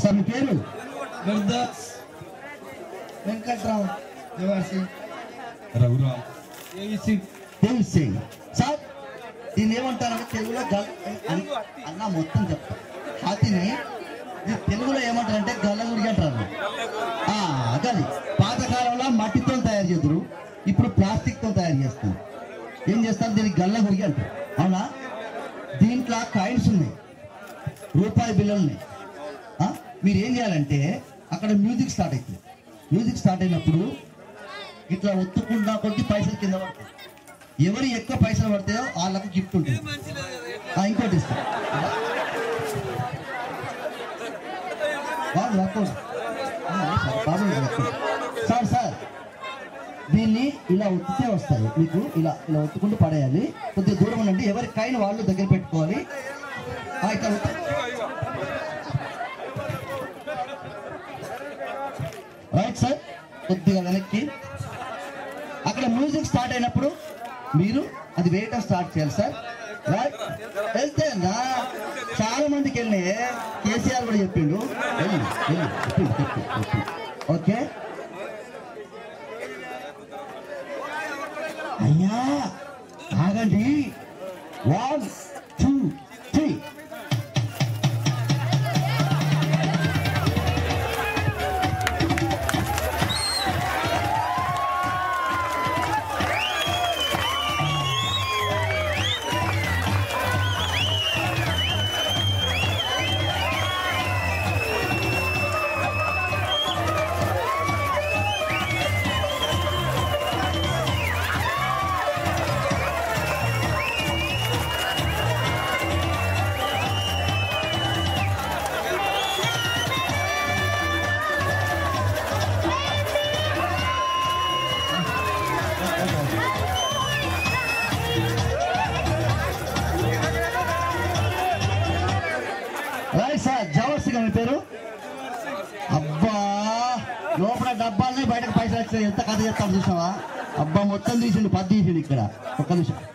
Sir మీ పేరు? Venkatrao. Raghuram. Dev Singh. Sir దీన్ని ఏమంటారంటే తెలుగులో అన్న మొత్తం చెప్తా. హాతిని తెలుగులో ఏమంటారంటే గల్లగుడి అంటారు. అది పాతకాలంలో మట్టితో తయారు చేద్దరు, ఇప్పుడు ప్లాస్టిక్తో తయారు చేస్తారు. ఏం చేస్తారు? దీనికి గల్లగుడి అంటారు. అవునా? దీంట్లో కాయిన్స్ ఉన్నాయి, రూపాయి బిల్లలు ఉన్నాయి. మీరు ఏం చేయాలంటే అక్కడ మ్యూజిక్ స్టార్ట్ అవుతుంది. మ్యూజిక్ స్టార్ట్ అయినప్పుడు ఇట్లా ఒత్తుకుండా కొద్ది పైసలు కింద పడతాయి. ఎవరు ఎక్కువ పైసలు పడతాయో వాళ్ళకు గిఫ్ట్ ఉంటుంది. ఇంకోటి ఇస్తాం. సార్ సార్ దీన్ని ఇలా ఒత్తితే వస్తాయి మీకు. ఇలా ఇలా ఒత్తుకుంటూ పడేయాలి. కొద్దిగా దూరం ఉండండి. ఎవరి కాయిన్ వాళ్ళు దగ్గర పెట్టుకోవాలి. ఇట్లా రైట్ సార్. కొద్దిగా వెనక్కి. అక్కడ మ్యూజిక్ స్టార్ట్ అయినప్పుడు మీరు అది వేయటం స్టార్ట్ చేయాలి సార్. రైట్. వెళ్తే చాలా మందికి వెళ్ళి కేసీఆర్ కూడా చెప్పిండు. ఓకే అయ్యా ఆగండి. 1 2 3. Right sir. జవర్సిగా మీ పేరు? అబ్బా లోపల డబ్బాలని బయటకు పైసలు వచ్చాయి. ఎంత కథ చెప్తాను చూసావా? అబ్బా మొత్తం తీసిండు, 10 తీసిండు ఇక్కడ. ఒక్క నిమిషం.